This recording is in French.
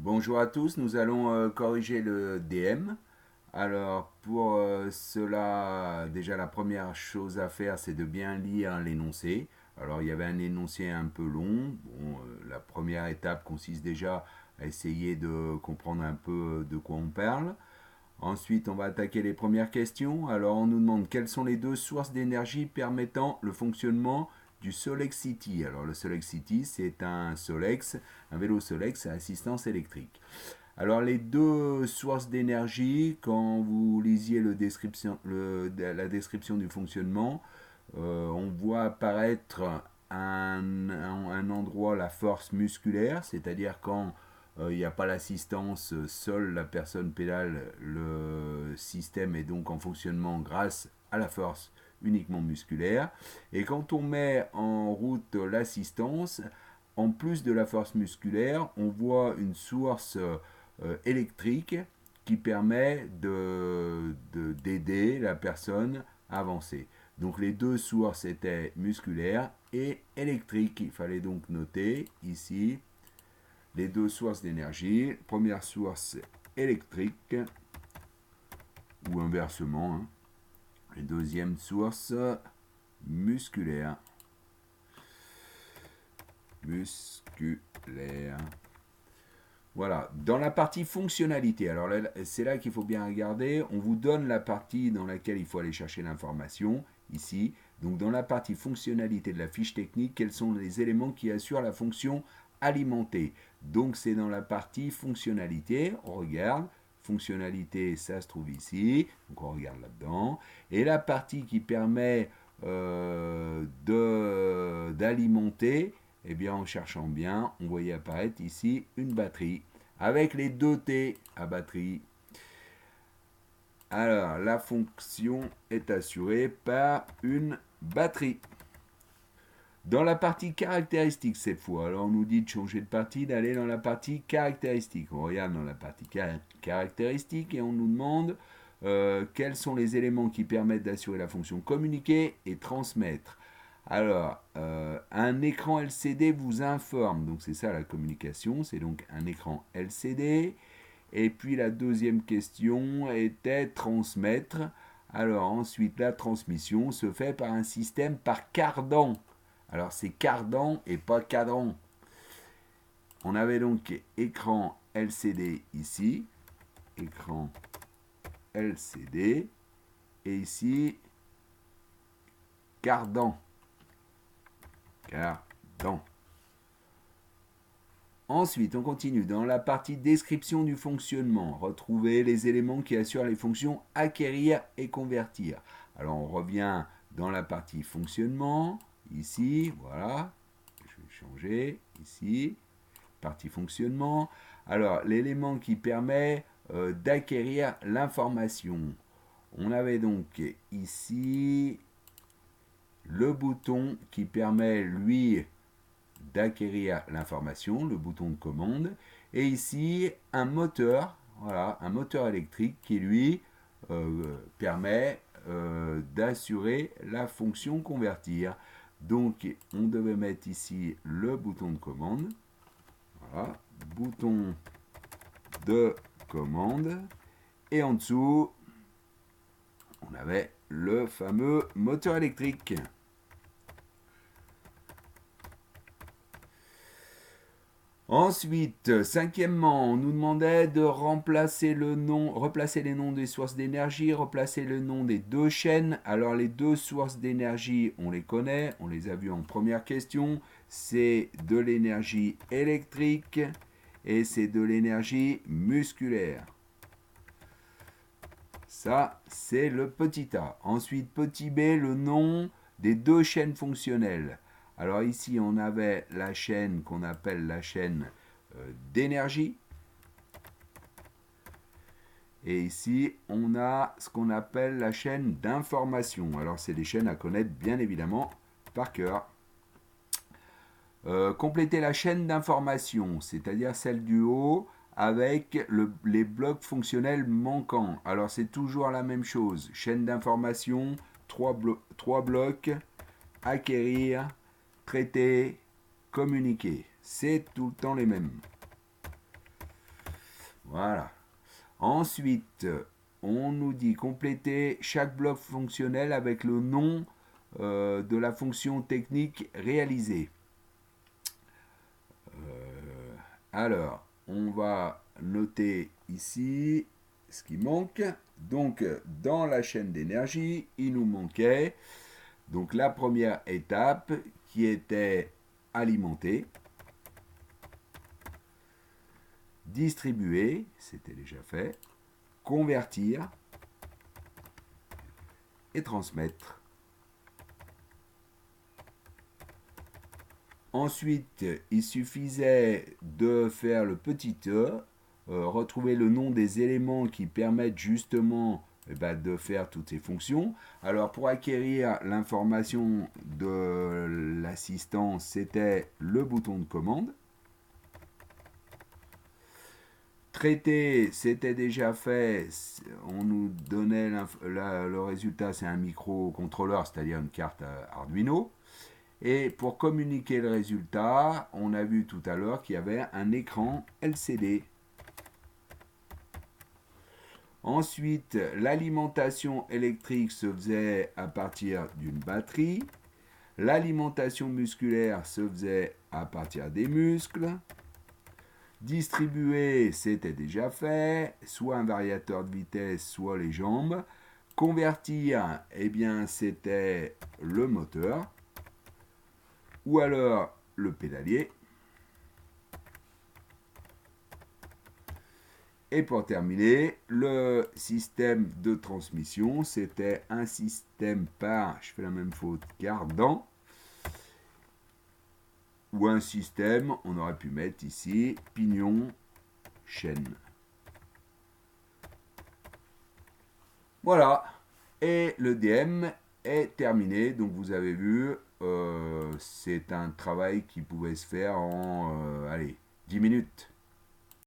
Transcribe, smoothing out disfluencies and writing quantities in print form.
Bonjour à tous, nous allons corriger le DM. Alors pour cela, déjà la première chose à faire, c'est de bien lire l'énoncé. Alors il y avait un énoncé un peu long. Bon, la première étape consiste déjà à essayer de comprendre un peu de quoi on parle. Ensuite, on va attaquer les premières questions. Alors on nous demande quelles sont les deux sources d'énergie permettant le fonctionnement du Solexity. Alors le Solexity, c'est un vélo Solex à assistance électrique. Alors les deux sources d'énergie, quand vous lisiez la description du fonctionnement, on voit apparaître un endroit, la force musculaire, c'est-à-dire quand il n'y a pas l'assistance, seule la personne pédale, le système est donc en fonctionnement grâce à la force uniquement musculaire. Et quand on met en route l'assistance, en plus de la force musculaire, on voit une source électrique qui permet d'aider la personne à avancer. Donc les deux sources étaient musculaires et électriques. Il fallait donc noter ici les deux sources d'énergie. Première source électrique ou inversement. Et deuxième source musculaire. Musculaire. Voilà, dans la partie fonctionnalité, alors là, c'est là qu'il faut bien regarder, on vous donne la partie dans laquelle il faut aller chercher l'information, ici. Donc dans la partie fonctionnalité de la fiche technique, quels sont les éléments qui assurent la fonction alimentée. Donc c'est dans la partie fonctionnalité, on regarde, fonctionnalité, ça se trouve ici, donc on regarde là-dedans. Et la partie qui permet d'alimenter, eh bien, en cherchant bien, on voyait apparaître ici une batterie avec les deux T à batterie. Alors, la fonction est assurée par une batterie. Dans la partie caractéristique cette fois, alors on nous dit de changer de partie, d'aller dans la partie caractéristique. On regarde dans la partie caractéristique et on nous demande quels sont les éléments qui permettent d'assurer la fonction communiquer et transmettre. Alors, un écran LCD vous informe, donc c'est ça la communication, c'est donc un écran LCD. Et puis la deuxième question était transmettre. Alors ensuite, la transmission se fait par un système par cardan. Alors c'est cardan et pas cadran. On avait donc écran LCD ici, écran LCD, et ici cardan. Cardan. Ensuite, on continue dans la partie description du fonctionnement. Retrouver les éléments qui assurent les fonctions acquérir et convertir. Alors, on revient dans la partie fonctionnement. Ici, voilà. Je vais changer. Ici, partie fonctionnement. Alors, l'élément qui permet d'acquérir l'information. On avait donc ici le bouton qui permet, lui, d'acquérir l'information, le bouton de commande, et ici un moteur, voilà, un moteur électrique qui lui permet d'assurer la fonction convertir. Donc on devait mettre ici le bouton de commande, voilà, bouton de commande, et en dessous on avait le fameux moteur électrique. Ensuite, cinquièmement, on nous demandait de replacer les noms des sources d'énergie, replacer le nom des deux chaînes. Alors les deux sources d'énergie, on les connaît, on les a vues en première question. C'est de l'énergie électrique et c'est de l'énergie musculaire. Ça, c'est le petit a. Ensuite, petit b, le nom des deux chaînes fonctionnelles. Alors ici, on avait la chaîne qu'on appelle la chaîne d'énergie. Et ici, on a ce qu'on appelle la chaîne d'information. Alors, c'est des chaînes à connaître, bien évidemment, par cœur. Compléter la chaîne d'information, c'est-à-dire celle du haut, avec les blocs fonctionnels manquants. Alors, c'est toujours la même chose. Chaîne d'information, 3 blocs, acquérir, traiter, communiquer. C'est tout le temps les mêmes. Voilà. Ensuite, on nous dit compléter chaque bloc fonctionnel avec le nom de la fonction technique réalisée. Alors, on va noter ici ce qui manque. Donc, dans la chaîne d'énergie, il nous manquait donc la première étape qui était alimenter, distribuer, c'était déjà fait, convertir et transmettre. Ensuite, il suffisait de faire le petit E, retrouver le nom des éléments qui permettent justement de faire toutes ces fonctions. Alors pour acquérir l'information de l'assistant, c'était le bouton de commande. Traiter, c'était déjà fait. On nous donnait le résultat, c'est un microcontrôleur, c'est-à-dire une carte Arduino. Et pour communiquer le résultat, on a vu tout à l'heure qu'il y avait un écran LCD. Ensuite, l'alimentation électrique se faisait à partir d'une batterie. L'alimentation musculaire se faisait à partir des muscles. Distribuer, c'était déjà fait, soit un variateur de vitesse, soit les jambes. Convertir, eh bien, c'était le moteur. Ou alors le pédalier. Et pour terminer, le système de transmission, c'était un système par, je fais la même faute, cardan, ou un système, on aurait pu mettre ici, pignon, chaîne. Voilà, et le DM est terminé, donc vous avez vu, c'est un travail qui pouvait se faire en, 10 minutes.